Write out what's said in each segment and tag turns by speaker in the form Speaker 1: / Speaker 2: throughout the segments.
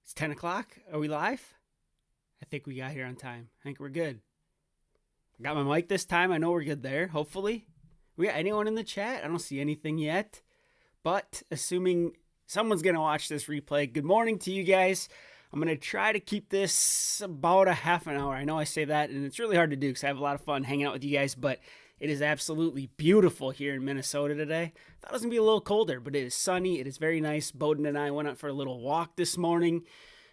Speaker 1: It's 10 o'clock. Are we live? I think we got here on time. I think we're good. I got my mic this time. I know we're good there, hopefully. We got anyone in the chat? I don't see anything yet. But assuming someone's going to watch this replay, good morning to you guys. I'm going to try to keep this about a half an hour. I know I say that, and it's really hard to do because I have a lot of fun hanging out with you guys, but it is absolutely beautiful here in Minnesota today. Thought it was going to be a little colder, but it is sunny. It is very nice. Bowden and I went out for a little walk this morning,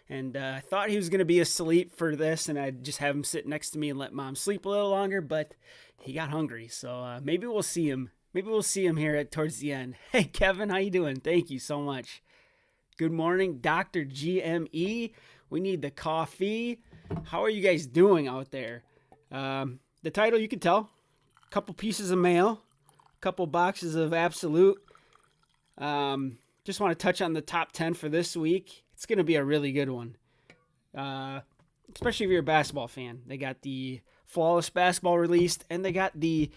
Speaker 1: and I thought he was going to be asleep for this, and I'd just have him sit next to me and let Mom sleep a little longer, but he got hungry, so maybe we'll see him. Maybe we'll see him here towards the end. Hey, Kevin, how you doing? Thank you so much. Good morning, Dr. GME. We need the coffee. How are you guys doing out there? The title, you can tell. Couple pieces of mail, couple boxes of Absolute. Just want to touch on the top 10 for this week. It's going to be a really good one, especially if you're a basketball fan. They got the Flawless Basketball released, and they got the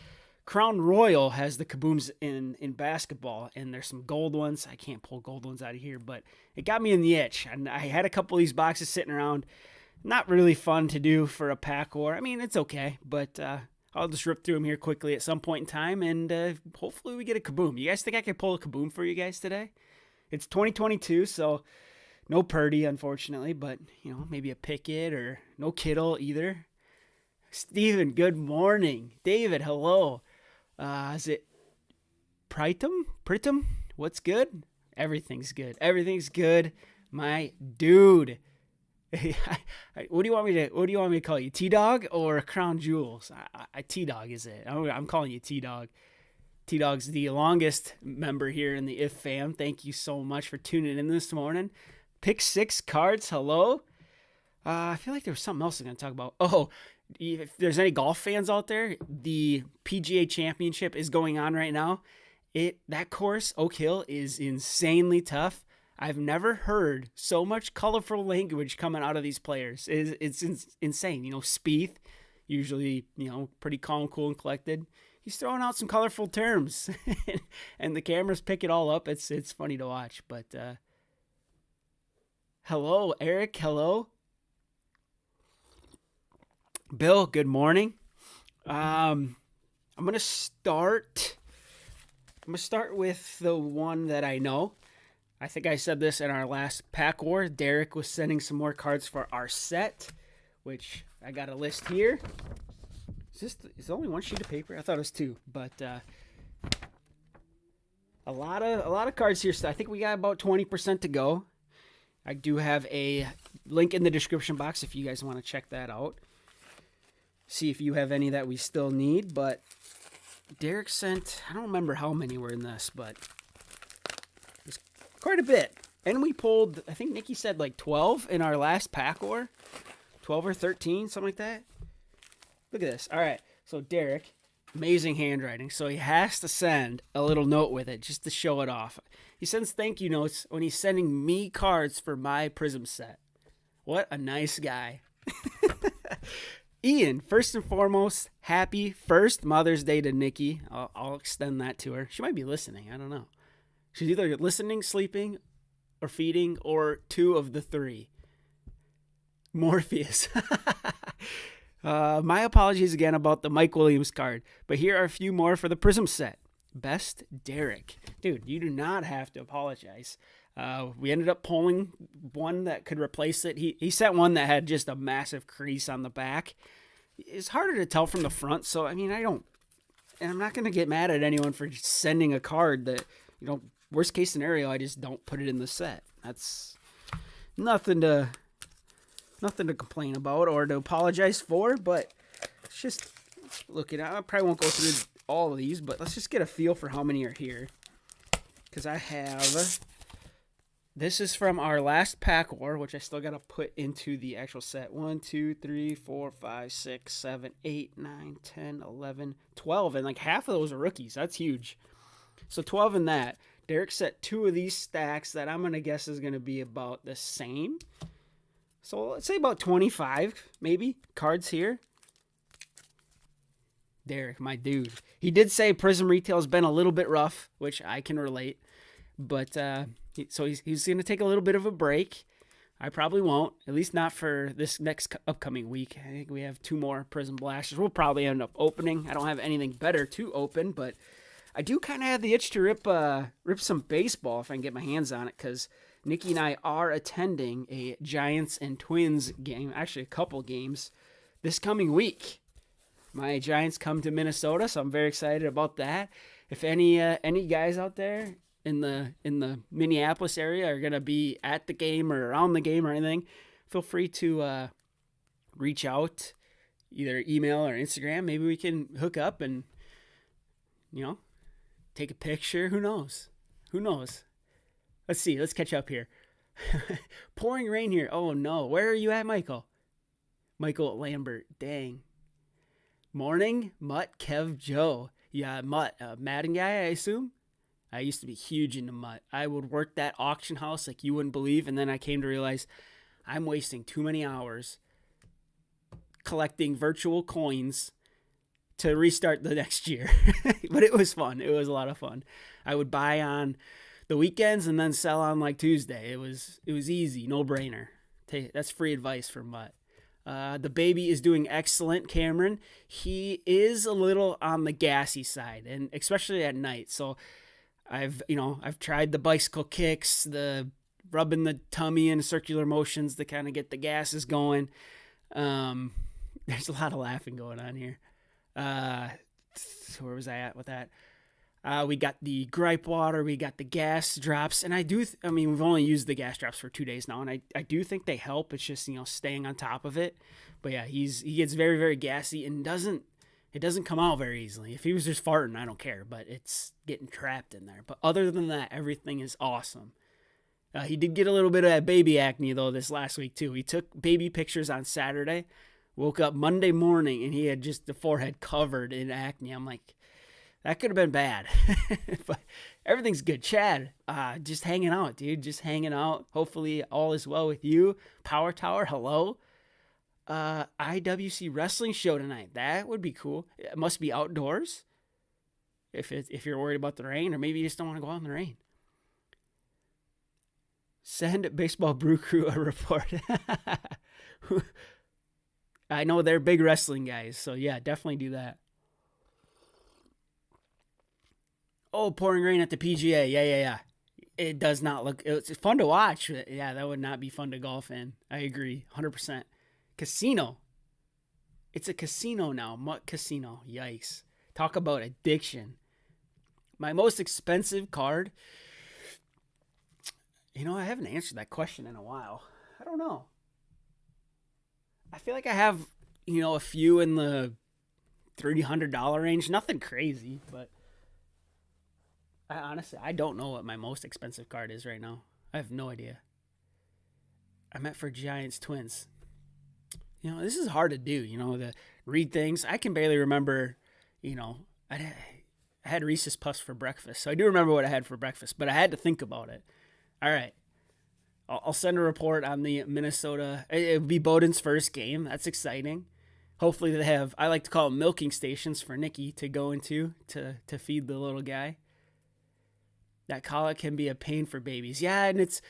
Speaker 1: Crown Royal has the Kabooms in basketball, and there's some gold ones. I can't pull gold ones out of here, but it got me in the itch. And I had a couple of these boxes sitting around. Not really fun to do for a pack war. I mean, it's okay, but I'll just rip through them here quickly at some point in time, and hopefully we get a Kaboom. You guys think I can pull a Kaboom for you guys today? It's 2022, so no Purdy, unfortunately, but, you know, maybe a Pickett or no Kittle either. Steven, good morning. David, hello. Is it Pritam? What's good? Everything's good. Everything's good, my dude. What do you want me to call you? T-Dog or Crown Jewels? T-Dog is it? I'm calling you T-Dog. T-Dog's the longest member here in the IF fam. Thank you so much for tuning in this morning. Pick 6 cards. Hello. I feel like there was something else I'm going to talk about. Oh, if there's any golf fans out there, the PGA Championship is going on right now. That course, Oak Hill, is insanely tough. I've never heard so much colorful language coming out of these players. It's insane. You know, Spieth, usually, you know, pretty calm, cool, and collected. He's throwing out some colorful terms, and the cameras pick it all up. It's funny to watch. But hello, Eric. Hello, Bill. Good morning. I'm gonna start with the one that I know. I think I said this in our last pack war. Derek was sending some more cards for our set, which I got a list here. Is there only one sheet of paper? I thought it was 2, but a lot of cards here. So I think we got about 20% to go. I do have a link in the description box if you guys want to check that out. See if you have any that we still need. But Derek sent, I don't remember how many were in this, but quite a bit. And we pulled, I think Nikki said like 12 in our last pack war. 12 or 13, something like that. Look at this. All right. So Derek, amazing handwriting. So he has to send a little note with it just to show it off. He sends thank you notes when he's sending me cards for my Prism set. What a nice guy. Ian, first and foremost, happy first Mother's Day to Nikki. I'll extend that to her. She might be listening. I don't know. She's either listening, sleeping, or feeding, or 2 of the 3. Morpheus. My apologies again about the Mike Williams card, but here are a few more for the Prism set. Best Derek. Dude, you do not have to apologize. We ended up pulling one that could replace it. He sent one that had just a massive crease on the back. It's harder to tell from the front, so, I mean, and I'm not going to get mad at anyone for just sending a card that, you know, worst case scenario, I just don't put it in the set. That's nothing to complain about or to apologize for, but it's just looking at, I probably won't go through all of these, but let's just get a feel for how many are here. Because I have, this is from our last pack war, which I still got to put into the actual set. 1, 2, 3, 4, 5, 6, 7, 8, 9, 10, 11, 12. And like half of those are rookies. That's huge. So 12 in that. Derek set 2 of these stacks that I'm going to guess is going to be about the same. So let's say about 25, maybe, cards here. Derek, my dude. He did say Prism retail has been a little bit rough, which I can relate. But so he's going to take a little bit of a break. I probably won't, at least not for this next upcoming week. I think we have 2 more Prism Blasters. We'll probably end up opening. I don't have anything better to open, but I do kind of have the itch to rip some baseball if I can get my hands on it, because Nikki and I are attending a Giants and Twins game, actually a couple games, this coming week. My Giants come to Minnesota, so I'm very excited about that. If any guys out there in the Minneapolis area are gonna be at the game or around the game or anything, feel free to reach out, either email or Instagram. Maybe we can hook up and take a picture. Who knows? Let's see. Let's catch up here. Pouring rain here. Oh no. Where are you at, Michael? Michael Lambert. Dang. Morning, Mutt, Kev, Joe. Yeah, Mutt, Madden guy, I assume. I used to be huge into Mutt. I would work that auction house like you wouldn't believe, and then I came to realize I'm wasting too many hours collecting virtual coins to restart the next year. But it was fun. It was a lot of fun. I would buy on the weekends and then sell on like Tuesday. It was easy, no brainer. That's free advice from Mutt. The baby is doing excellent, Cameron. He is a little on the gassy side, and especially at night. So I've tried the bicycle kicks, the rubbing the tummy in circular motions to kind of get the gases going. There's a lot of laughing going on here. So where was I at with that? We got the gripe water, we got the gas drops, and we've only used the gas drops for 2 days now, and I do think they help. It's just, staying on top of it. But yeah, he gets very, very gassy and it doesn't come out very easily. If he was just farting, I don't care, but it's getting trapped in there. But other than that, everything is awesome. He did get a little bit of that baby acne though this last week too. He took baby pictures on Saturday, woke up Monday morning, and he had just the forehead covered in acne. I'm like, that could have been bad. But everything's good. Chad, just hanging out, dude. Just hanging out. Hopefully all is well with you. Power Tower, hello. IWC wrestling show tonight. That would be cool. It must be outdoors. If you're worried about the rain, or maybe you just don't want to go out in the rain. Send Baseball Brew Crew a report. I know they're big wrestling guys, so yeah, definitely do that. Oh, pouring rain at the PGA. Yeah. It does not look... It's fun to watch. But yeah, that would not be fun to golf in. I agree. 100%. Casino. It's a casino now. Mutt Casino. Yikes. Talk about addiction. My most expensive card... I haven't answered that question in a while. I don't know. I feel like I have, a few in the $300 range. Nothing crazy, but... I don't know what my most expensive card is right now. I have no idea. I meant for Giants Twins. This is hard to do, to read things. I can barely remember, I had Reese's Puffs for breakfast. So I do remember what I had for breakfast, but I had to think about it. All right. I'll send a report on the Minnesota. It would be Bowden's first game. That's exciting. Hopefully they have, I like to call them milking stations for Nikki to go into to feed the little guy. That colic can be a pain for babies. Yeah, and it's,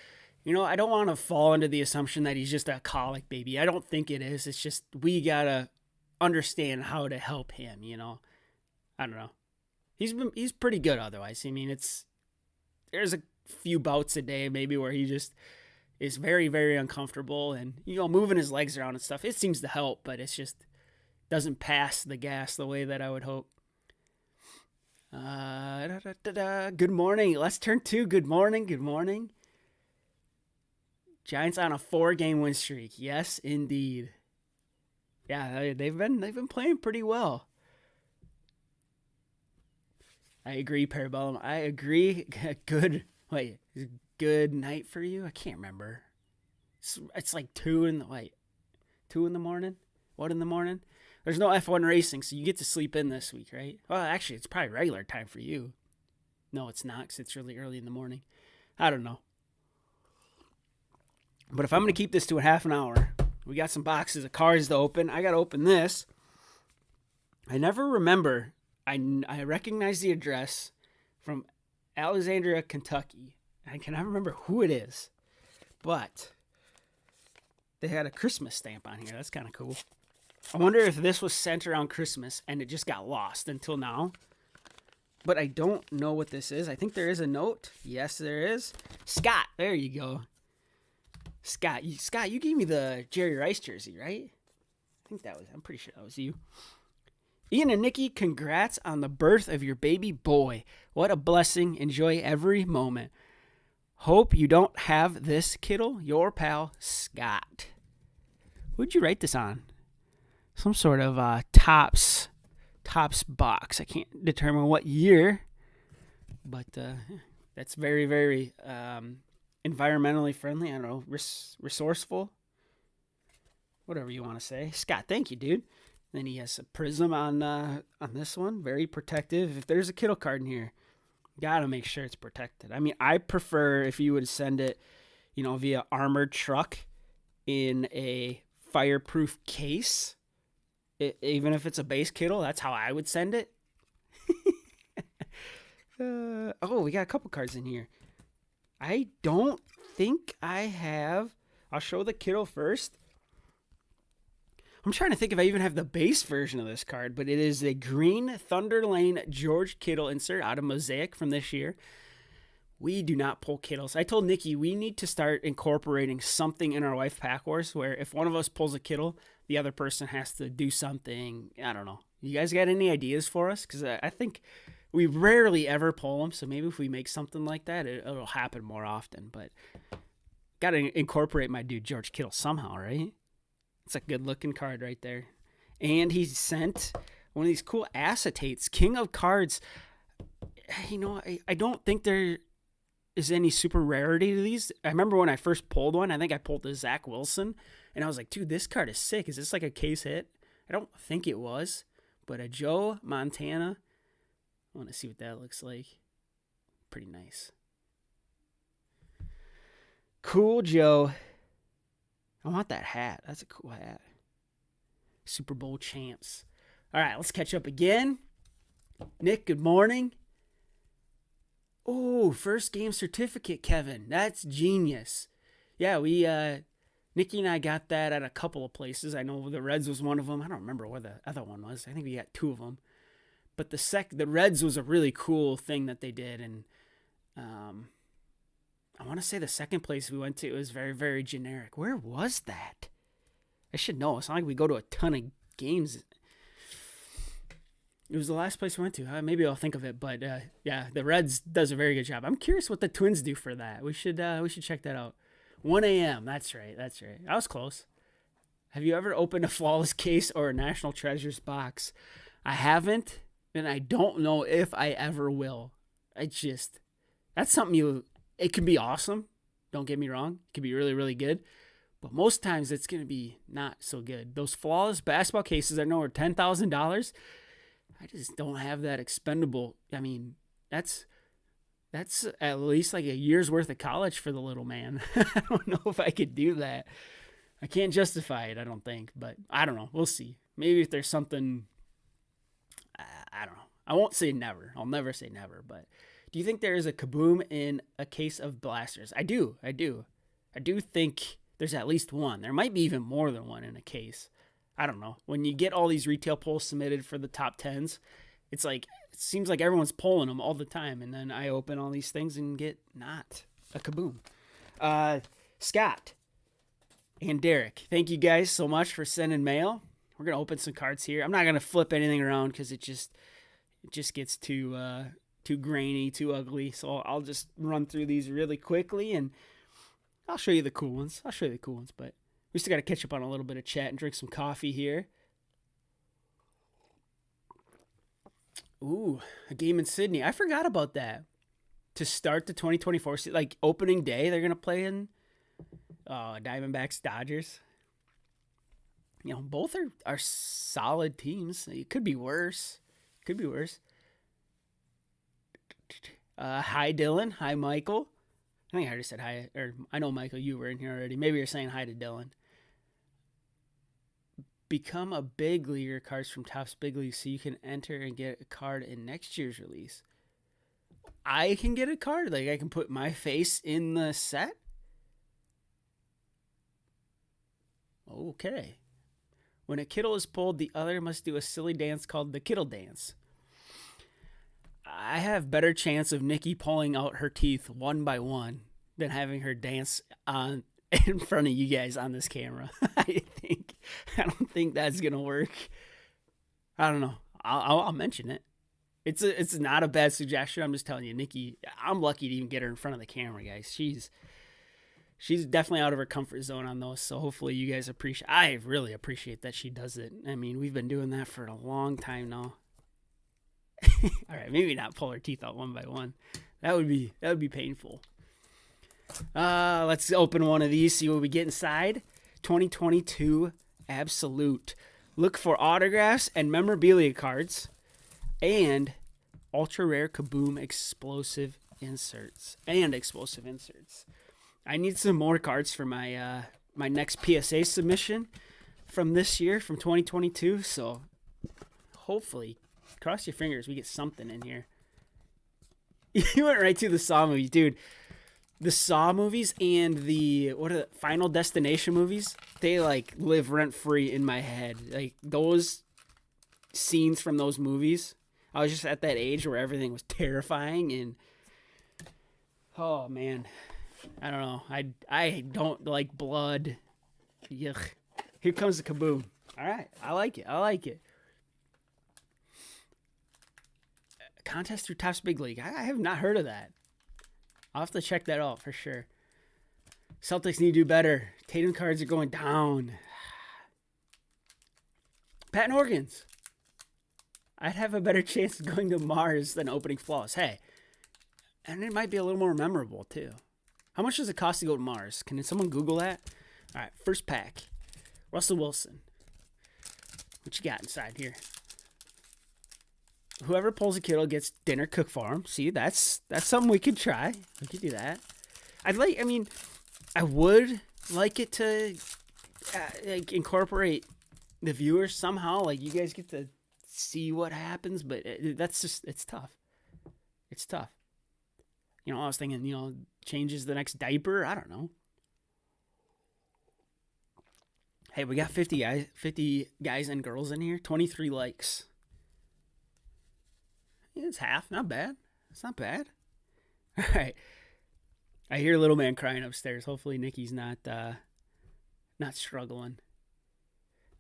Speaker 1: I don't want to fall into the assumption that he's just a colic baby. I don't think it is. It's just we got to understand how to help him, I don't know. He's pretty good otherwise. There's a few bouts a day maybe where he just is very, very uncomfortable and, moving his legs around and stuff. It seems to help, but it's just doesn't pass the gas the way that I would hope. Good morning. Let's turn to good morning. Giants on a 4-game win streak. Yes, indeed. Yeah, they've been playing pretty well. I agree, Parabellum. I agree. Good night for you? I can't remember. It's like 2 in the morning? 1 in the morning? There's no F1 racing, so you get to sleep in this week, right? Well, actually, it's probably regular time for you. No, it's not, because it's really early in the morning. I don't know. But if I'm going to keep this to a half an hour, we got some boxes of cards to open. I got to open this. I never remember. I recognize the address from Alexandria, Kentucky. I cannot remember who it is. But They had a Christmas stamp on here. That's kind of cool. I wonder if this was sent around Christmas and it just got lost until now. But I don't know what this is. I think there is a note. Yes, there is. Scott, there you go. Scott, you gave me the Jerry Rice jersey, right? I'm pretty sure that was you. Ian and Nikki, congrats on the birth of your baby boy. What a blessing. Enjoy every moment. Hope you don't have this, kiddo. Your pal, Scott. Who'd you write this on? Some sort of Topps box. I can't determine what year, but that's very, very environmentally friendly. I don't know, resourceful, whatever you want to say. Scott, thank you, dude. Then he has a Prism on this one, very protective. If there's a Kittle card in here, gotta make sure it's protected. I mean, I prefer if you would send it, via armored truck in a fireproof case. Even if it's a base Kittle, that's how I would send it. We got a couple cards in here. I don't think I have. I'll show the Kittle first. I'm trying to think if I even have the base version of this card, but it is a green Thunder Lane George Kittle insert out of Mosaic from this year. We do not pull Kittles. I told Nikki we need to start incorporating something in our Wife Pack Wars where if one of us pulls a Kittle, the other person has to do something. I don't know. You guys got any ideas for us? Because I think we rarely ever pull them, so maybe if we make something like that, it'll happen more often. But got to incorporate my dude George Kittle somehow, right? It's a good-looking card right there. And he sent one of these cool acetates, King of Cards. I don't think there is any super rarity to these. I remember when I first pulled one, I think I pulled the Zach Wilson, and I was like, dude, this card is sick. Is this like a case hit? I don't think it was, but a Joe Montana. I want to see what that looks like. Pretty nice. Cool, Joe. I want that hat. That's a cool hat. Super Bowl champs. All right, let's catch up again. Nick, good morning. Oh, first game certificate, Kevin. That's genius. Yeah, Nikki and I got that at a couple of places. I know the Reds was one of them. I don't remember where the other one was. I think we got two of them. But the Reds was a really cool thing that they did, and I want to say the second place we went to was very, very generic. Where was that? I should know. It's not like we go to a ton of games. It was the last place we went to. Maybe I'll think of it. But yeah, the Reds does a very good job. I'm curious what the Twins do for that. We should check that out. 1 a.m. That's right. I was close. Have you ever opened a Flawless case or a National Treasures box? I haven't, and I don't know if I ever will. That's something it can be awesome. Don't get me wrong. It can be really, really good. But most times it's going to be not so good. Those Flawless basketball cases I know are $10,000. I just don't have that expendable. I mean, that's at least like a year's worth of college for the little man. I don't know if I could do that. I can't justify it, I don't think. But I don't know. We'll see. Maybe if there's something, I don't know. I won't say never. I'll never say never. But do you think there is a Kaboom in a case of blasters? I do. I do think there's at least one. There might be even more than one in a case. I don't know. When you get all these retail polls submitted for the top 10s, it's like, it seems like everyone's polling them all the time. And then I open all these things and get not a Kaboom. Scott and Derek, thank you guys so much for sending mail. We're going to open some cards here. I'm not going to flip anything around because it just gets too grainy, too ugly. So I'll just run through these really quickly and I'll show you the cool ones. But we still got to catch up on a little bit of chat and drink some coffee here. Ooh, a game in Sydney. I forgot about that. To start the 2024, like opening day, they're going to play in Diamondbacks, Dodgers. You know, both are solid teams. It could be worse. Hi, Dylan. Hi, Michael. I think I already said hi. Or I know, Michael, you were in here already. Maybe you're saying hi to Dylan. Become a big leaguer, cards from Topps Big League, so you can enter and get a card in next year's release. I can get a card? Like, I can put my face in the set? Okay. When a Kittle is pulled, the other must do a silly dance called the Kittle dance. I have better chance of Nikki pulling out her teeth one by one than having her dance on in front of you guys on this camera. I don't think that's gonna work. I don't know. I'll mention it. It's not a bad suggestion. I'm just telling you, Nikki. I'm lucky to even get her in front of the camera, guys. She's definitely out of her comfort zone on those. So hopefully you guys appreciate. I really appreciate that she does it. I mean, we've been doing that for a long time now. All right, maybe not pull her teeth out one by one. That would be painful. Let's open one of these, see what we get inside. 2022 Absolute. Look for autographs and memorabilia cards and ultra rare Kaboom explosive inserts. I need some more cards for my my next PSA submission from this year, from 2022. So hopefully, cross your fingers, we get something in here. You went right to the Saw movies, dude. The Saw movies and the Final Destination movies, they like live rent free in my head. Like those scenes from those movies, I was just at that age where everything was terrifying, and oh man, I don't know. I don't like blood. Yuck. Here comes the Kaboom. All right, I like it. Contest through Topps Big League. I have not heard of that. I'll have to check that out for sure. Celtics need to do better. Tatum cards are going down. Patent organs. I'd have a better chance of going to Mars than opening flaws. Hey, and it might be a little more memorable too. How much does it cost to go to Mars? Can someone Google that? All right, first pack. Russell Wilson. What you got inside here? Whoever pulls a Kittle gets dinner cooked for him. See, that's something we could try. We could do that. I would like it to like incorporate the viewers somehow. Like you guys get to see what happens, but it's tough. It's tough. I was thinking, changes the next diaper. I don't know. Hey, we got 50 guys and girls in here. 23 likes. It's half. Not bad. It's not bad. All right. I hear little man crying upstairs. Hopefully Nikki's not struggling.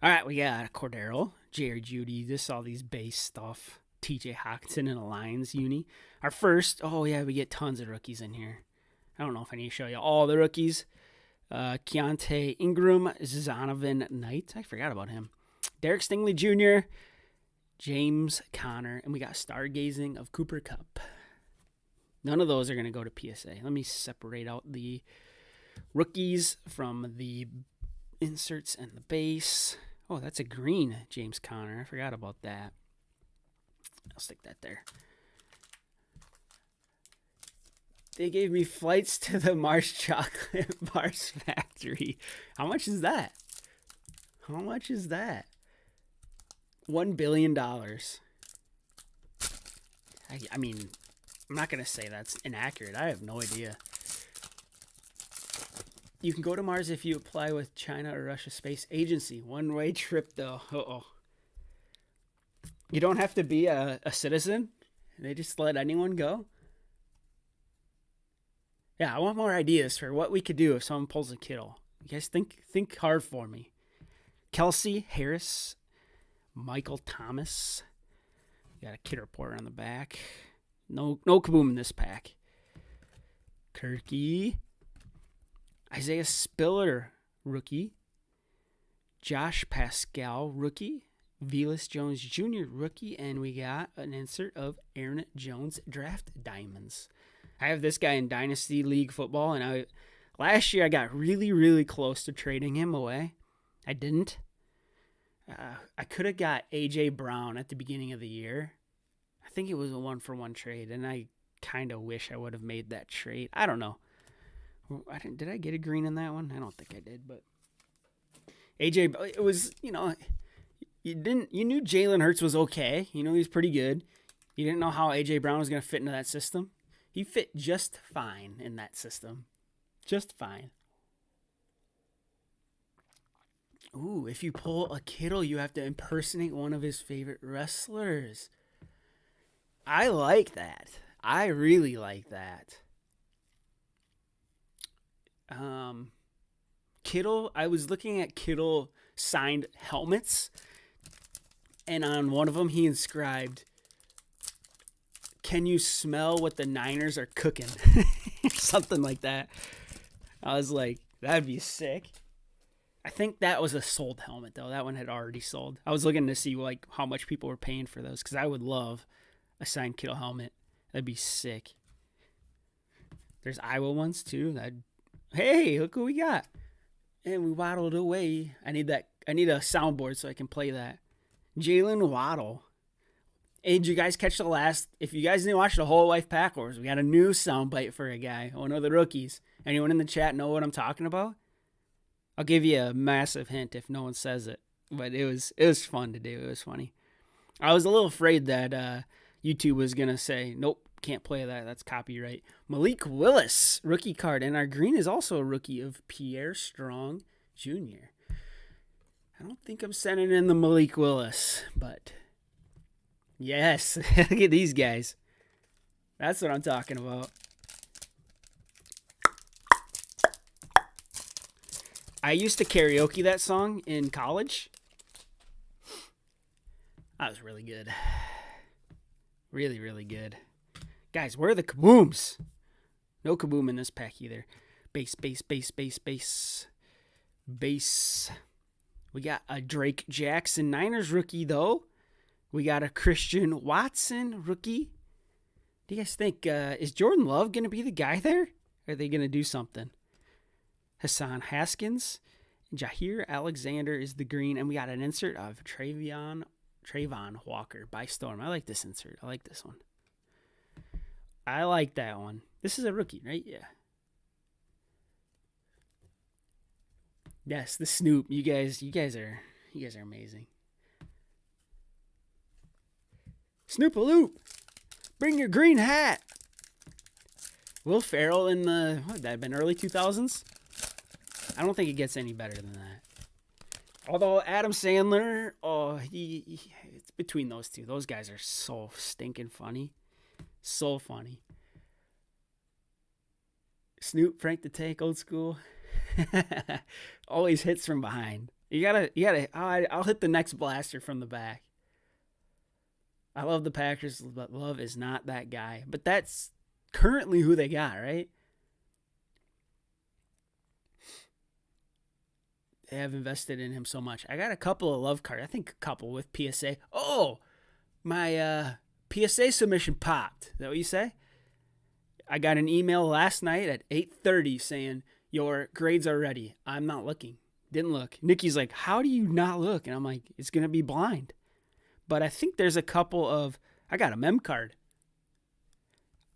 Speaker 1: All right, we got Cordero, Jerry Jeudy, all these base stuff. TJ Hawkinson in a Lions uni. Our first, we get tons of rookies in here. I don't know if I need to show you all the rookies. Keontae Ingram, Zonovan Knight. I forgot about him. Derek Stingley Jr., James Conner, and we got Stargazing of Cooper Kupp. None of those are going to go to PSA. Let me separate out the rookies from the inserts and the base. Oh, that's a green James Conner. I forgot about that. I'll stick that there. They gave me flights to the Mars Chocolate Bars Factory. How much is that? $1 billion. I mean, I'm not going to say that's inaccurate. I have no idea. You can go to Mars if you apply with China or Russia Space Agency. One-way trip, though. Uh-oh. You don't have to be a citizen. They just let anyone go. Yeah, I want more ideas for what we could do if someone pulls a Kittle. You guys think hard for me. Kelsey Harris, Michael Thomas. Got a kid reporter on the back. No Kaboom in this pack. Kirky. Isaiah Spiller, rookie. Josh Pascal, rookie. Velas Jones Jr., rookie. And we got an insert of Aaron Jones draft diamonds. I have this guy in Dynasty League football, and last year I got really, really close to trading him away. I didn't. I could have got A.J. Brown at the beginning of the year. I think it was a 1-for-1 trade, and I kind of wish I would have made that trade. I don't know. Did I get a green in that one? I don't think I did, but A.J., it was, you knew Jalen Hurts was okay. You know he was pretty good. You didn't know how A.J. Brown was going to fit into that system. He fit just fine in that system. Just fine. Ooh, if you pull a Kittle, you have to impersonate one of his favorite wrestlers. I like that. I really like that. Kittle, I was looking at Kittle signed helmets, and on one of them he inscribed, "Can you smell what the Niners are cooking?" Something like that. I was like, that'd be sick. I think that was a sold helmet though. That one had already sold. I was looking to see like how much people were paying for those because I would love a signed Kittle helmet. That'd be sick. There's Iowa ones too. Hey, look who we got. And we waddled away. I need a soundboard so I can play that. Jalen Waddle. Hey, did you guys catch the last? If you guys didn't watch the whole Life Pack Wars, we got a new soundbite for a guy, one of the rookies. Anyone in the chat know what I'm talking about? I'll give you a massive hint if no one says it. But it was fun to do. It was funny. I was a little afraid that YouTube was gonna say, nope, can't play that. That's copyright. Malik Willis, rookie card, and our green is also a rookie of Pierre Strong Jr. I don't think I'm sending in the Malik Willis, but yes, look at these guys. That's what I'm talking about. I used to karaoke that song in college. That was really good. Really, really good. Guys, where are the kabooms? No kaboom in this pack either. Base. We got a Drake Jackson Niners rookie, though. We got a Christian Watson rookie. Do you guys think, is Jordan Love going to be the guy there? Or are they going to do something? Hassan Haskins. Jair Alexander is the green. And we got an insert of Trayvon Walker by Storm. I like this insert. I like this one. I like that one. This is a rookie, right? Yeah. Yes, the Snoop. You guys are amazing. Snoop-a-loop. Bring your green hat. Will Ferrell in the, what, that had been early 2000s? I don't think it gets any better than that. Although Adam Sandler, it's between those two. Those guys are so stinking funny. So funny. Snoop, Frank the Tank, old school. Always hits from behind. You gotta, I'll hit the next blaster from the back. I love the Packers, but Love is not that guy. But that's currently who they got, right? They have invested in him so much. I got a couple of Love cards. I think a couple with PSA. Oh, my PSA submission popped. Is that what you say? I got an email last night at 8:30 saying, your grades are ready. I'm not looking. Didn't look. Nikki's like, how do you not look? And I'm like, it's going to be blind. But I think there's a couple of, I got a mem card.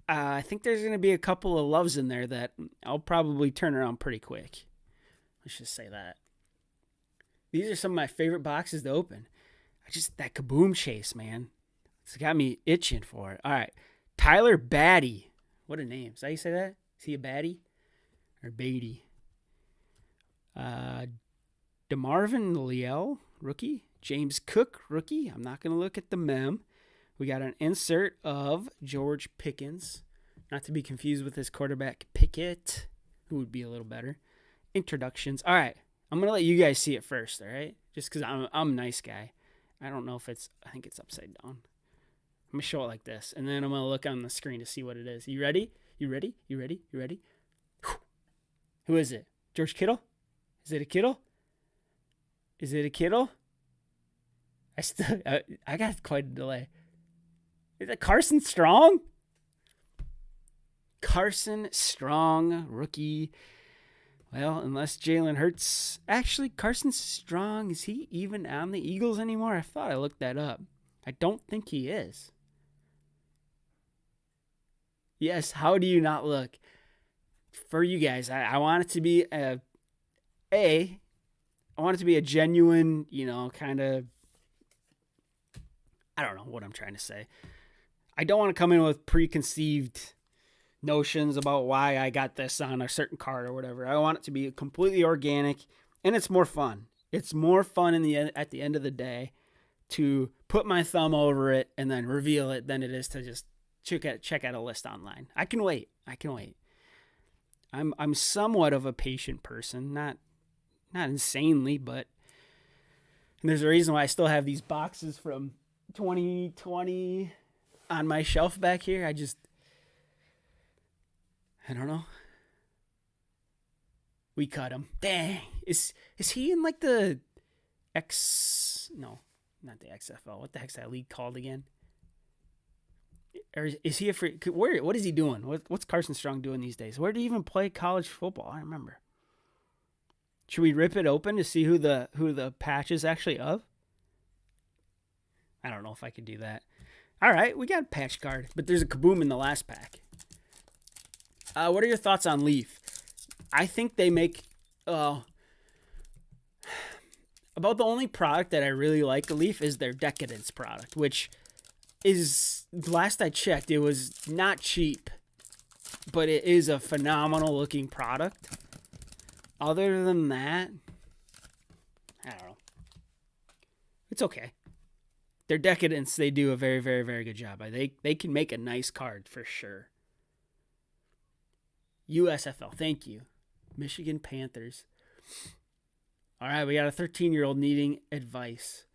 Speaker 1: I think there's going to be a couple of Loves in there that I'll probably turn around pretty quick. Let's just say that. These are some of my favorite boxes to open. That Kaboom chase, man. It's got me itching for it. All right. Tyler Batty. What a name. Is that how you say that? Is he a Batty? Or Beatty? DeMarvin Leal, rookie. James Cook, rookie. I'm not going to look at the mem. We got an insert of George Pickens. Not to be confused with his quarterback Pickett, who would be a little better. Introductions. All right. I'm going to let you guys see it first, all right? Just because I'm a nice guy. I don't know if I think it's upside down. I'm going to show it like this, and then I'm going to look on the screen to see what it is. You ready? You ready? Who is it? George Kittle? Is it a Kittle? I got quite a delay. Is it Carson Strong? Carson Strong, rookie. Well, unless Jalen Hurts. Actually, Carson Strong, is he even on the Eagles anymore? I thought I looked that up. I don't think he is. Yes, how do you not look? For you guys, I want it to be I want it to be a genuine, kind of, I don't know what I'm trying to say. I don't want to come in with preconceived notions about why I got this on a certain card or whatever. I want it to be completely organic, and it's more fun. It's more fun at the end of the day to put my thumb over it and then reveal it than it is to just check out a list online. I can wait. I'm somewhat of a patient person, not insanely, but there's a reason why I still have these boxes from 2020 on my shelf back here. I don't know. We cut him. Dang. Is he in like the no, not the XFL. What the heck's that league called again? Or is he a free? What is he doing? What's Carson Strong doing these days? Where do you even play college football? I don't remember. Should we rip it open to see who the patch is actually of? I don't know if I could do that. All right, we got a patch card, but there's a Kaboom in the last pack. What are your thoughts on Leaf? I think they make about the only product that I really like the Leaf is their Decadence product, which is, last I checked, it was not cheap, but it is a phenomenal looking product. Other than that, I don't know. It's okay. Their Decadence, they do a very, very, very good job. They can make a nice card for sure. USFL, thank you. Michigan Panthers. All right, we got a 13-year-old needing advice.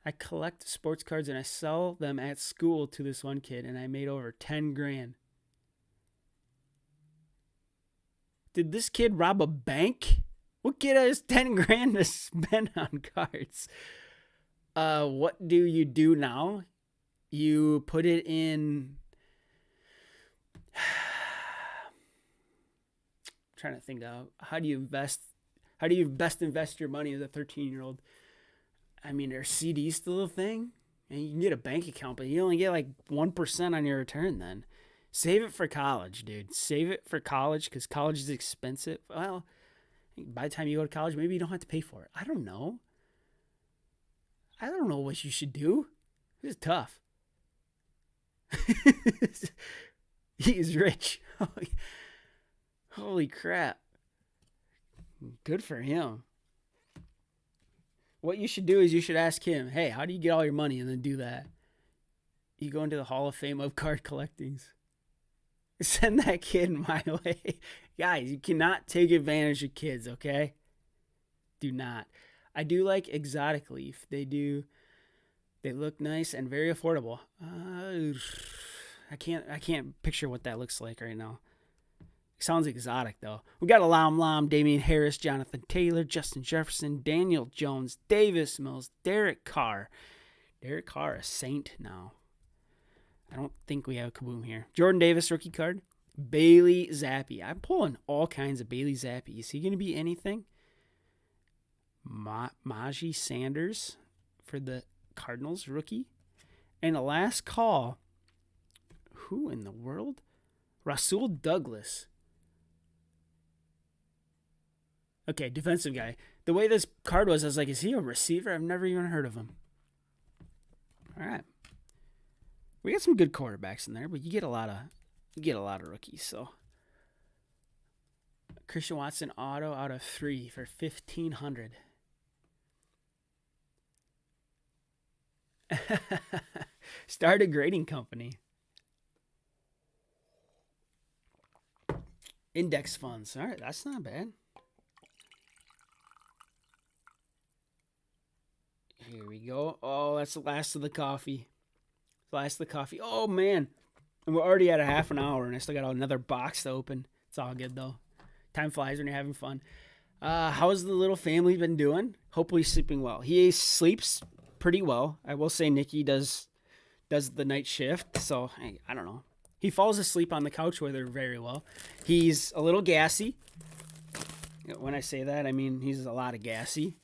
Speaker 1: I collect sports cards and I sell them at school to this one kid, and I made over 10 grand. Did this kid rob a bank? What kid has 10 grand to spend on cards? What do you do now? You put it in... I'm trying to think of how do you best invest your money as a 13-year-old? I mean, are CDs still a thing? And you can get a bank account, but you only get like 1% on your return then. Save it for college, dude. Save it for college because college is expensive. Well, by the time you go to college, maybe you don't have to pay for it. I don't know. I don't know what you should do. This is tough. He is rich. Holy crap. Good for him. What you should do is you should ask him, hey, how do you get all your money? And then do that. You go into the Hall of Fame of card collectings. Send that kid my way. Guys, you cannot take advantage of kids, okay? Do not. I do like Exotic Leaf. They look nice and very affordable. I can't picture what that looks like right now. Sounds exotic, though. We got a Lam, Damian Harris, Jonathan Taylor, Justin Jefferson, Daniel Jones, Davis Mills, Derek Carr. Derek Carr, a Saint now. I don't think we have a Kaboom here. Jordan Davis, rookie card. Bailey Zappi. I'm pulling all kinds of Bailey Zappi. Is he going to be anything? Maji Sanders for the Cardinals, rookie. And a last call. Who in the world? Rasul Douglas. Okay, defensive guy. The way this card was, I was like, is he a receiver? I've never even heard of him. All right. We got some good quarterbacks in there, but you get a lot of rookies, so. Christian Watson auto out of 3 for $1,500. Start a grading company. Index funds. All right, that's not bad. Here we go. Oh, that's the last of the coffee. Oh, man. And we're already at a half an hour, and I still got another box to open. It's all good, though. Time flies when you're having fun. How's the little family been doing? Hopefully sleeping well. He sleeps pretty well. I will say Nikki does the night shift, so I don't know. He falls asleep on the couch with her very well. He's a little gassy. When I say that, I mean he's a lot of gassy.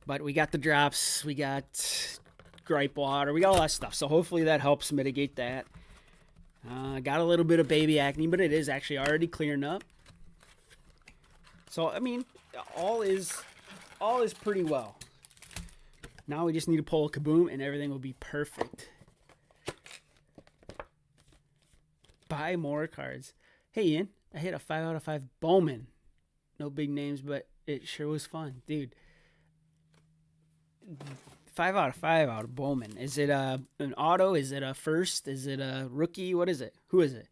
Speaker 1: But we got the drops. We got gripe water. We got all that stuff. So hopefully that helps mitigate that. Got a little bit of baby acne, but it is actually already clearing up. So, I mean, all is pretty well. Now we just need to pull a Kaboom and everything will be perfect. Buy more cards. Hey, Ian, I hit a 5 out of 5 Bowman. No big names, but it sure was fun, dude. 5 out of 5 out of Bowman. Is it an auto? Is it a first? Is it a rookie? What is it? Who is it?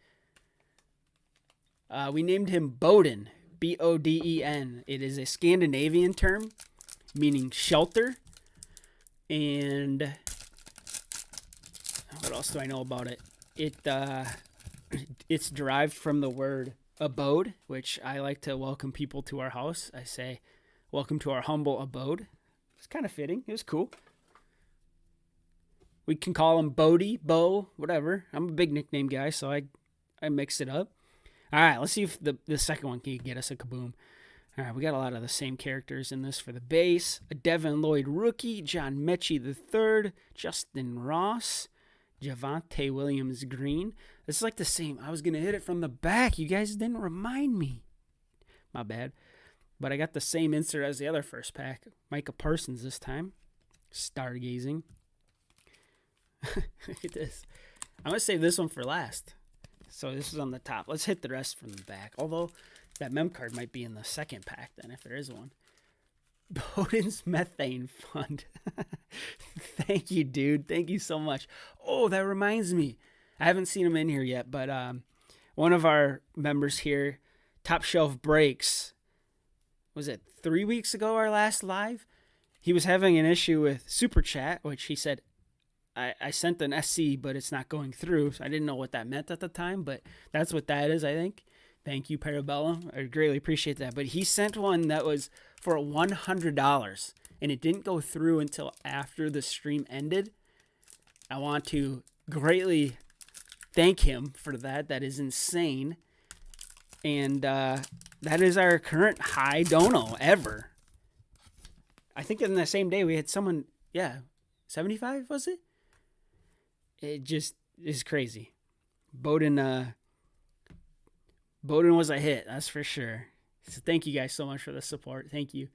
Speaker 1: We named him Boden, Boden. It is a Scandinavian term meaning shelter. And what else do I know about it? It's derived from the word abode, which I like to welcome people to our house. I say, welcome to our humble abode. It's kind of fitting. It was cool. We can call him Bodie, Bo, whatever. I'm a big nickname guy, so I mix it up. All right, let's see if the second one can get us a Kaboom. All right, we got a lot of the same characters in this for the base. A Devin Lloyd rookie, John Mechie III, Justin Ross, Javante Williams Green. It's like the same. I was going to hit it from the back. You guys didn't remind me. My bad. But I got the same insert as the other first pack. Micah Parsons this time. Stargazing. Look at this. I'm going to save this one for last. So this is on the top. Let's hit the rest from the back. Although that mem card might be in the second pack then, if there is one. Bowden's Methane Fund. Thank you, dude. Thank you so much. Oh, that reminds me. I haven't seen him in here yet, but one of our members here, Top Shelf Breaks, was it 3 weeks ago, our last live? He was having an issue with Super Chat, which he said, I sent an SC, but it's not going through. So I didn't know what that meant at the time, but that's what that is, I think. Thank you, Parabellum. I greatly appreciate that. But he sent one that was for $100, and it didn't go through until after the stream ended. I want to greatly thank him for that. That is insane. And that is our current high dono ever. I think in the same day we had someone, 75 was it? It just is crazy. Bowden was a hit, that's for sure. So thank you guys so much for the support. Thank you.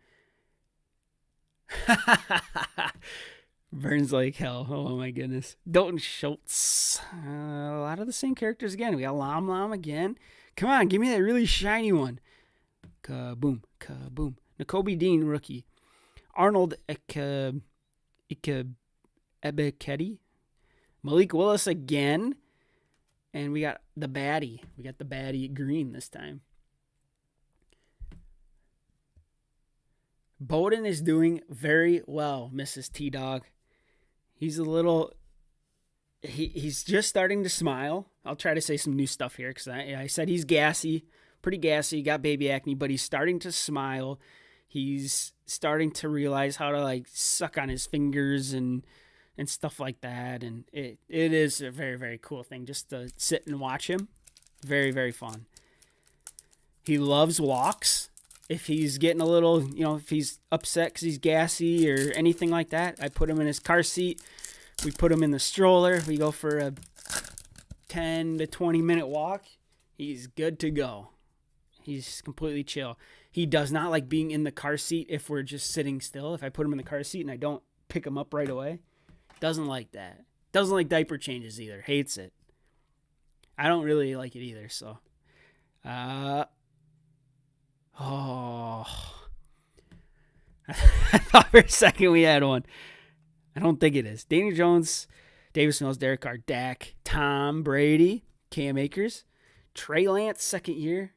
Speaker 1: Burns like hell. Oh my goodness. Dalton Schultz. A lot of the same characters again. We got Lam Lam again. Come on, give me that really shiny one. Kaboom. Kaboom. Nakobe Dean, rookie. Arnold Ebeketi. Malik Willis again. And we got the baddie. We got the baddie green this time. Bowden is doing very well, Mrs. T-Dog. He's a little... He's just starting to smile. I'll try to say some new stuff here because I said he's gassy. Pretty gassy. Got baby acne, but he's starting to smile. He's starting to realize how to like suck on his fingers and stuff like that. And it is a very, very cool thing just to sit and watch him. Very, very fun. He loves walks. If he's getting a little, if he's upset because he's gassy or anything like that, I put him in his car seat. We put him in the stroller. We go for a 10 to 20 minute walk. He's good to go. He's completely chill. He does not like being in the car seat if we're just sitting still. If I put him in the car seat and I don't pick him up right away, doesn't like that. Doesn't like diaper changes either. Hates it. I don't really like it either. So, I thought for a second we had one. I don't think it is. Daniel Jones, Davis Mills, Derek Carr, Dak, Tom Brady, Cam Akers, Trey Lance, second year.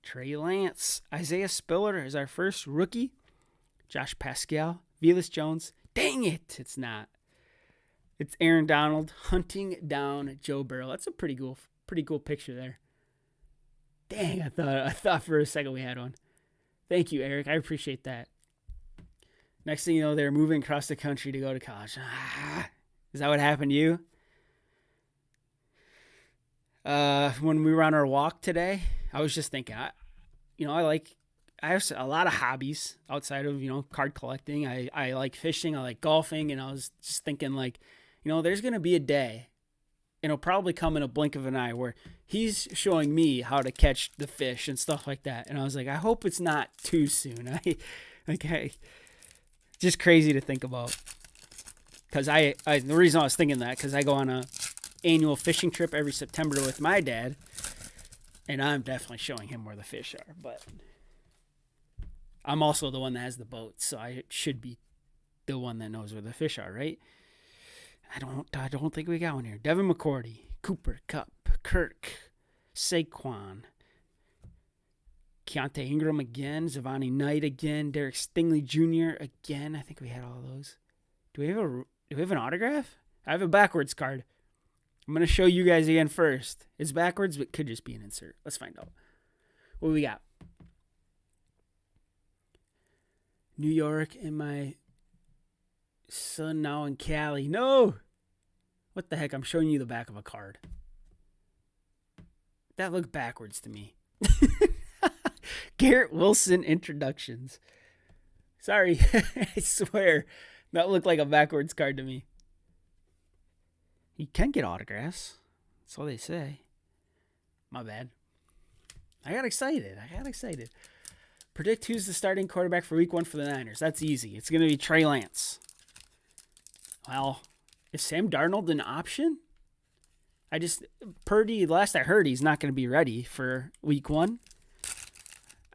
Speaker 1: Trey Lance. Isaiah Spiller is our first rookie. Josh Pascal, Velus Jones. Dang it, it's not. It's Aaron Donald hunting down Joe Burrow. That's a pretty cool picture there. Dang, I thought for a second we had one. Thank you, Eric. I appreciate that. Next thing you know, they're moving across the country to go to college. Is that what happened to you? When we were on our walk today, I was just thinking, I have a lot of hobbies outside of, card collecting. I like fishing. I like golfing. And I was just thinking there's going to be a day, and it'll probably come in a blink of an eye, where he's showing me how to catch the fish and stuff like that. And I was like, I hope it's not too soon. Just crazy to think about. Because the reason I was thinking that, because I go on a annual fishing trip every September with my dad, and I'm definitely showing him where the fish are. But I'm also the one that has the boat, so I should be the one that knows where the fish are, right? I don't think we got one here. Devin McCourty, Cooper Kupp, Kirk, Saquon, Keontae Ingram again, Zavani Knight again, Derek Stingley Jr. again. I think we had all those. Do we have an autograph? I have a backwards card. I'm going to show you guys again first. It's backwards, but could just be an insert. Let's find out. What do we got? New York and my son now in Cali. No! What the heck? I'm showing you the back of a card. That looked backwards to me. Garrett Wilson introductions. Sorry. I swear. That looked like a backwards card to me. You can get autographs. That's all they say. My bad. I got excited. Predict who's the starting quarterback for week 1 for the Niners. That's easy. It's going to be Trey Lance. Well, is Sam Darnold an option? Purdy, last I heard, he's not going to be ready for week 1.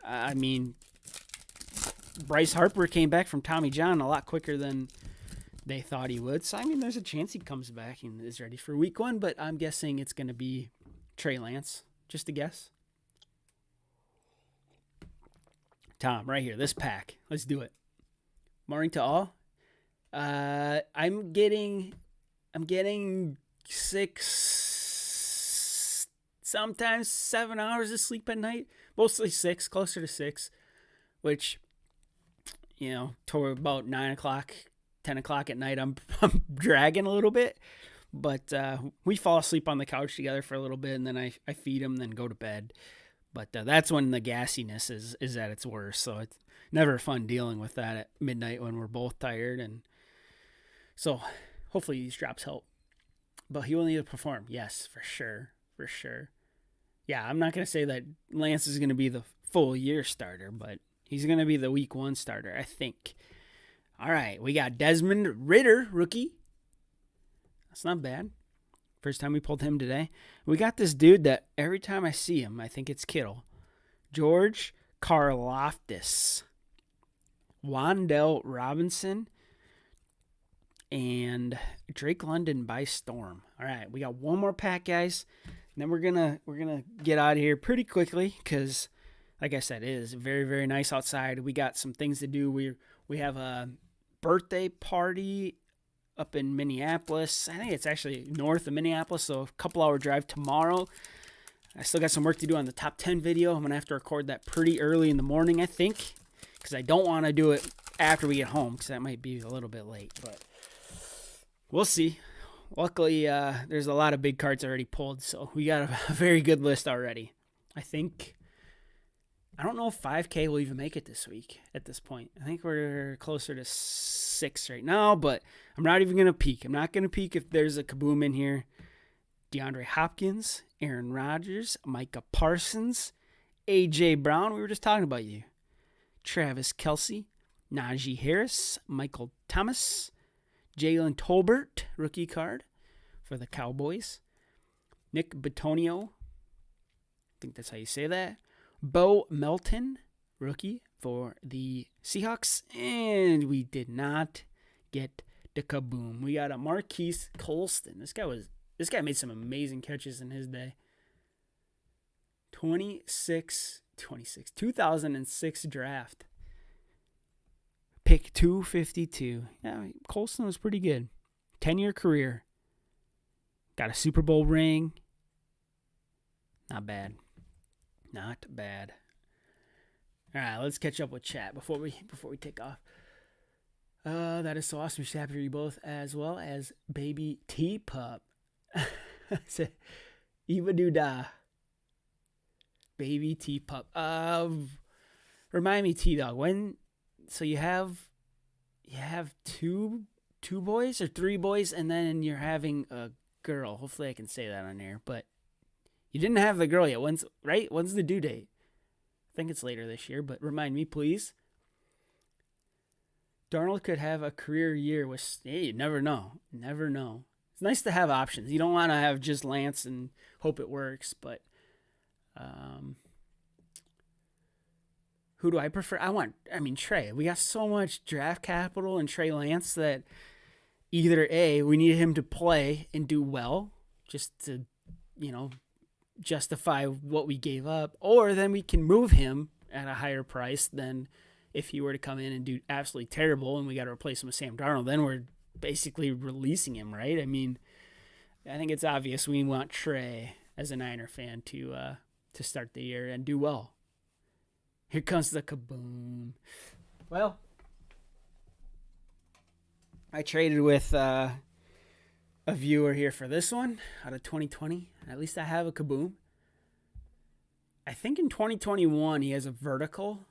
Speaker 1: I mean, Bryce Harper came back from Tommy John a lot quicker than they thought he would. So, I mean, there's a chance he comes back and is ready for week 1, but I'm guessing it's going to be Trey Lance. Just a guess. Tom, right here, this pack. Let's do it. Morning to all. I'm getting 6, sometimes 7 hours of sleep at night. Mostly 6, closer to 6, which, toward about 9 o'clock, 10 o'clock at night, I'm dragging a little bit. But we fall asleep on the couch together for a little bit, and then I feed him, then go to bed. But that's when the gassiness is at its worst. So it's never fun dealing with that at midnight when we're both tired. And so hopefully these drops help. But he will need to perform. Yes, for sure. For sure. Yeah, I'm not going to say that Lance is going to be the full year starter, but he's going to be the week 1 starter, I think. All right, we got Desmond Ridder, rookie. That's not bad. First time we pulled him today. We got this dude that every time I see him, I think it's Kittle. George Karlaftis. Wan'Dale Robinson. And Drake London by storm. All right, we got one more pack, guys. And then we're gonna get out of here pretty quickly because, like I said, it is very, very nice outside. We got some things to do. We have a birthday party up in Minneapolis. I think it's actually north of Minneapolis, so a couple-hour drive tomorrow. I still got some work to do on the top 10 video. I'm going to have to record that pretty early in the morning, I think, because I don't want to do it after we get home because that might be a little bit late, but we'll see. Luckily, there's a lot of big cards already pulled, so we got a very good list already. I don't know if 5K will even make it this week at this point. I think we're closer to 6 right now, but I'm not even going to peek. I'm not going to peek if there's a Kaboom in here. DeAndre Hopkins, Aaron Rodgers, Micah Parsons, A.J. Brown. We were just talking about you. Travis Kelce, Najee Harris, Michael Thomas, Jalen Tolbert, rookie card for the Cowboys. Nick Bitonio. I think that's how you say that. Bo Melton, rookie for the Seahawks. And we did not get the Kaboom. We got a Marquise Colston. This guy made some amazing catches in his day. 2006 2006 draft. Pick 252. Yeah, Colston was pretty good. 10-year career. Got a Super Bowl ring. Not bad. Not bad. All right, let's catch up with chat before we take off. That is so awesome. We're happy for you both, as well as baby T-Pup. Eva Duda. Baby T-Pup. Remind me, T-Dog, when... So you have two boys or 3 boys, and then you're having a girl. Hopefully I can say that on air, but you didn't have the girl yet. When's the due date? I think it's later this year, but remind me, please. Darnold could have a career year with... Hey, you never know. Never know. It's nice to have options. You don't want to have just Lance and hope it works, but... Who do I prefer? Trey. We got so much draft capital and Trey Lance that either A, we need him to play and do well just to, justify what we gave up, or then we can move him at a higher price than if he were to come in and do absolutely terrible and we got to replace him with Sam Darnold. Then we're basically releasing him, right? I mean, I think it's obvious we want Trey as a Niner fan to start the year and do well. Here comes the kaboom. Well, I traded with a viewer here for this one out of 2020. At least I have a kaboom. I think in 2021 he has a vertical,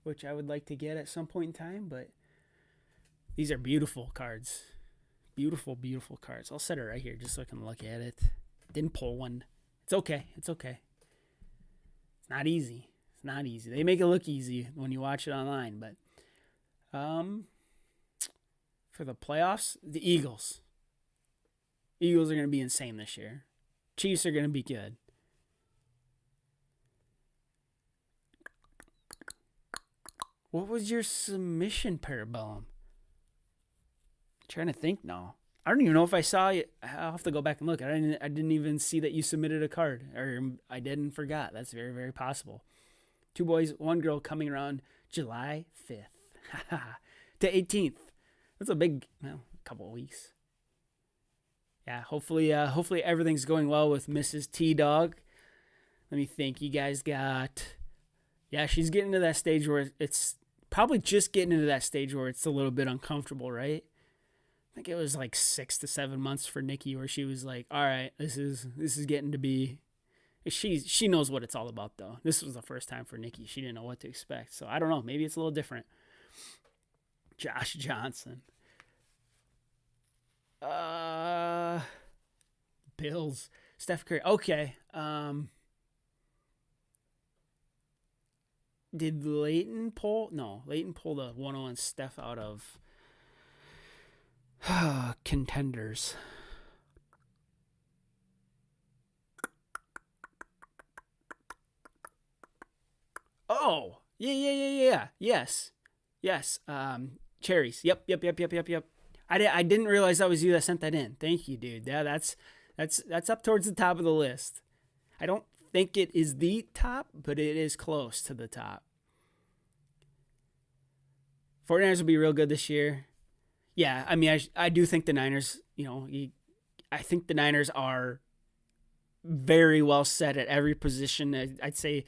Speaker 1: which I would like to get at some point in time, but these are beautiful cards. Beautiful, beautiful cards. I'll set it right here just so I can look at it. Didn't pull one. It's okay. It's okay. It's not easy. It's not easy. They make it look easy when you watch it online, but for the playoffs, the Eagles. Eagles are going to be insane this year. Chiefs are going to be good. What was your submission, Parabellum? I'm trying to think now. I don't even know if I saw it. I'll have to go back and look. I didn't even see that you submitted a card. Or I didn't forgot. That's very, very possible. 2 boys, 1 girl coming around July 5th to 18th. That's a big, couple of weeks. Yeah, hopefully everything's going well with Mrs. T-Dog. Let me think. You guys got... Yeah, she's getting to that stage where it's probably just getting into that stage where it's a little bit uncomfortable, right? I think it was like 6 to 7 months for Nikki where she was like, all right, this is getting to be... She knows what it's all about, though. This was the first time for Nikki. She didn't know what to expect. So I don't know. Maybe it's a little different. Josh Johnson. Bills. Steph Curry. Okay. Did Leighton pull? No. Leighton pulled a 101 Steph out of contenders. Oh, yeah. Yes. Cherries. Yep. I didn't realize that was you that sent that in. Thank you, dude. Yeah, that's up towards the top of the list. I don't think it is the top, but it is close to the top. 49ers will be real good this year. Yeah, I mean, I do think the Niners, I think the Niners are very well set at every position. I'd say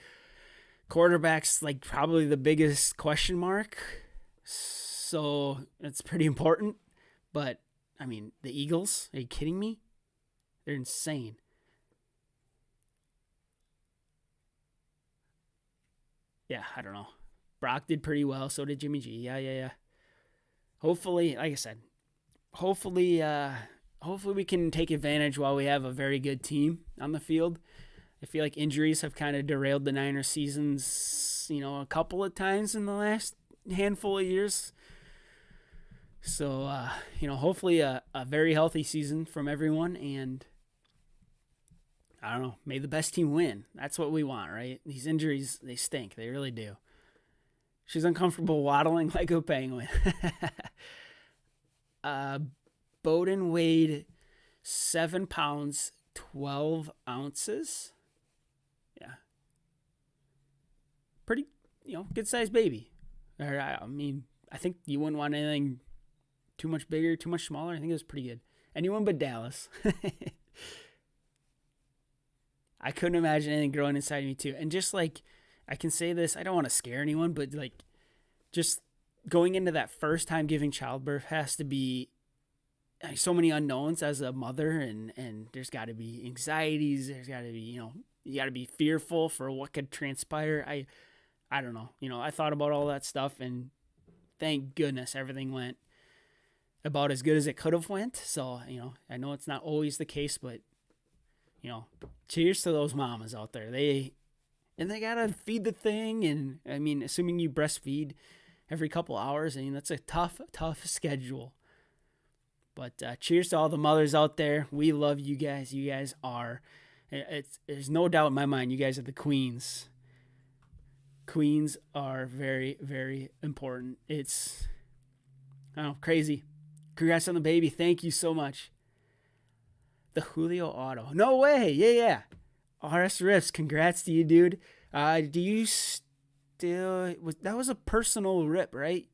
Speaker 1: quarterback's like probably the biggest question mark. So it's pretty important. But, I mean, the Eagles, are you kidding me? They're insane. Yeah, I don't know. Brock did pretty well. So did Jimmy G. Yeah. Hopefully, like I said, hopefully we can take advantage while we have a very good team on the field. I feel like injuries have kind of derailed the Niners seasons, a couple of times in the last handful of years. So, hopefully a very healthy season from everyone. And I don't know, may the best team win. That's what we want, right? These injuries, they stink. They really do. She's uncomfortable waddling like a penguin. Bowden weighed 7 pounds, 12 ounces. Yeah. Pretty, good-sized baby. I mean, I think you wouldn't want anything too much bigger, too much smaller. I think it was pretty good. Anyone but Dallas. I couldn't imagine anything growing inside me too. And just like, I can say this, I don't want to scare anyone, but like, just going into that first time giving childbirth has to be so many unknowns as a mother, and there's got to be anxieties. There's got to be, you got to be fearful for what could transpire. I don't know. I thought about all that stuff, and thank goodness everything went about as good as it could have went. So, I know it's not always the case, but, cheers to those mamas out there. They got to feed the thing. And I mean, assuming you breastfeed every couple hours, that's a tough schedule. But cheers to all the mothers out there. We love you guys. You guys are, there's no doubt in my mind, you guys are the queens Queens are very, very important. It's, I don't know, crazy. Congrats on the baby. Thank you so much. The Julio auto. No way. Yeah. RS Riffs. Congrats to you, dude. Do you still... That was a personal rip, right?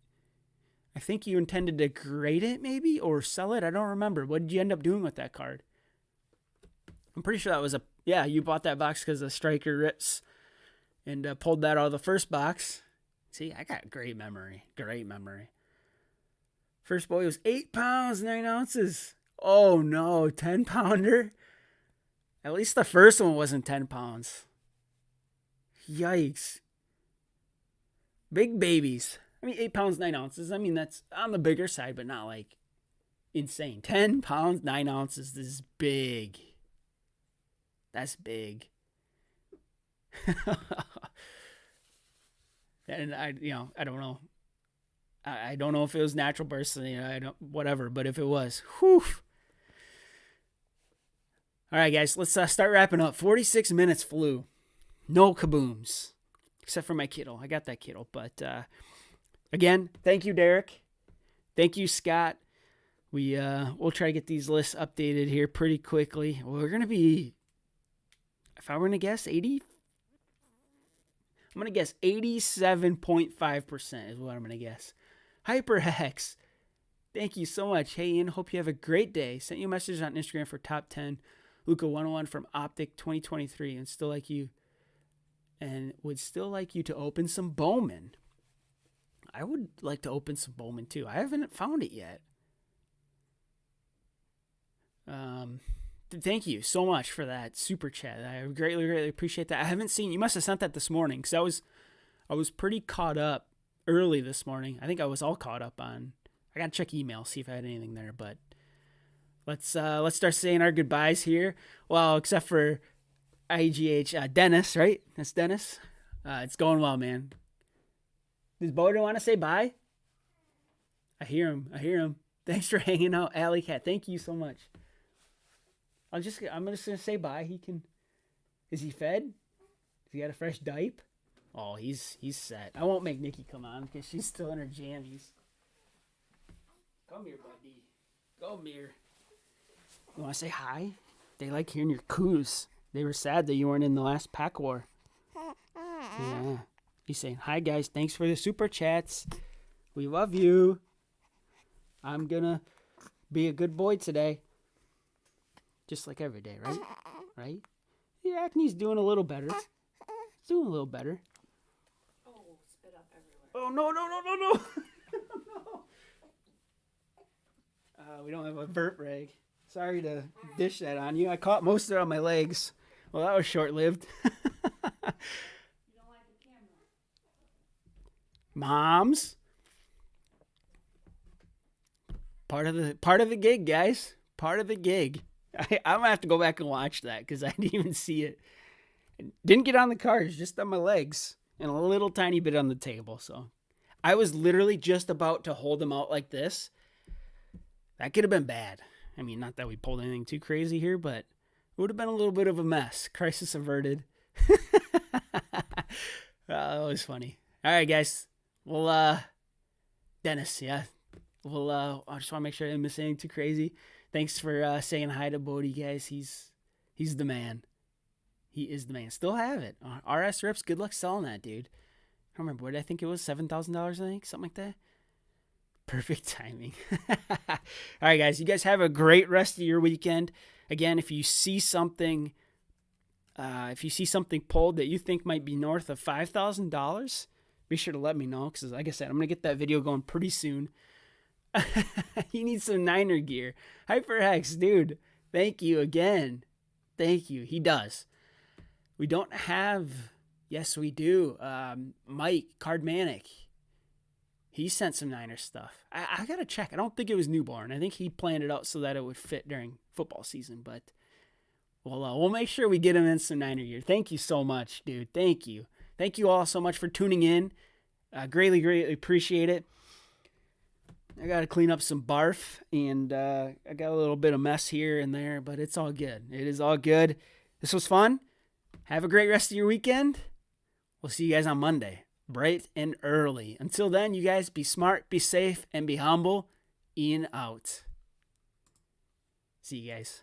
Speaker 1: I think you intended to grade it maybe or sell it. I don't remember. What did you end up doing with that card? I'm pretty sure that was you bought that box because of Striker Rips and pulled that out of the first box. See, I got great memory. First boy was 8 pounds, 9 ounces. Oh no, 10 pounder. At least the first one wasn't 10 pounds. Yikes. Big babies. 8 pounds, 9 ounces. That's on the bigger side, but not like insane. 10 pounds, 9 ounces. This is big. That's big. And I don't know. I don't know if it was natural burst, whatever, but if it was, whew. All right, guys, let's start wrapping up. 46 minutes flew. No kabooms, except for my kiddo. I got that kiddo, but again, thank you, Derek. Thank you, Scott. We'll try to get these lists updated here pretty quickly. We're gonna be, if I were to guess, 80. I'm gonna guess 87.5% is what I'm gonna guess. HyperHex, thank you so much. Hey, Ian, hope you have a great day. Sent you a message on Instagram for top 10. Luca 101 from Optic 2023, and would still like you to open some Bowman. I would like to open some Bowman too. I haven't found it yet. Thank you so much for that super chat. I greatly appreciate that. I haven't seen, you must have sent that this morning because I was pretty caught up early this morning. I think I was all caught up on, I got to check email, see if I had anything there, but let's start saying our goodbyes here. Well, except for IGH, Dennis, right? That's Dennis. It's going well, man. Does Bodo want to say bye? I hear him. Thanks for hanging out, Alley Cat. Thank you so much. I'm just gonna say bye. Is he fed? Has he got a fresh diaper? Oh, he's set. I won't make Nikki come on because she's still in her jammies. Come here, buddy. Come here. You want to say hi? They like hearing your coos. They were sad that you weren't in the last pack war. Yeah. He's saying, hi, guys. Thanks for the super chats. We love you. I'm going to be a good boy today. Just like every day, right? Right? Your acne's doing a little better. It's doing a little better.
Speaker 2: Oh, spit up everywhere.
Speaker 1: Oh, no. No. We don't have a burp rag. Sorry to dish that on you. I caught most of it on my legs. Well, that was short-lived.
Speaker 2: You don't like the camera?
Speaker 1: Moms. Part of the gig, guys. Part of the gig. I'm gonna have to go back and watch that because I didn't even see it. Didn't get on the cars, just on my legs and a little tiny bit on the table. So I was literally just about to hold them out like this. That could have been bad. Not that we pulled anything too crazy here, but it would have been a little bit of a mess. Crisis averted. That was funny. All right, guys. Well, Dennis, yeah. Well, I just want to make sure I didn't miss anything too crazy. Thanks for saying hi to Bodie, guys. He's the man. He is the man. Still have it. RS Rips, good luck selling that, dude. I don't remember. What did I think it was? $7,000, I think? Something like that? Perfect timing. All right, guys. You guys have a great rest of your weekend. Again, if you see something pulled that you think might be north of $5,000, be sure to let me know because, like I said, I'm going to get that video going pretty soon. He needs some Niner gear. HyperHex, dude, thank you again. Thank you. He does. We don't have... Yes, we do. Mike Cardmanic. He sent some Niner stuff. I got to check. I don't think it was newborn. I think he planned it out so that it would fit during football season. But we'll make sure we get him in some Niner gear. Thank you so much, dude. Thank you. Thank you all so much for tuning in. Greatly appreciate it. I got to clean up some barf, and I got a little bit of mess here and there, but it's all good. It is all good. This was fun. Have a great rest of your weekend. We'll see you guys on Monday. bright and early. Until then, you guys be smart, be safe, and be humble. Ian out. See you guys.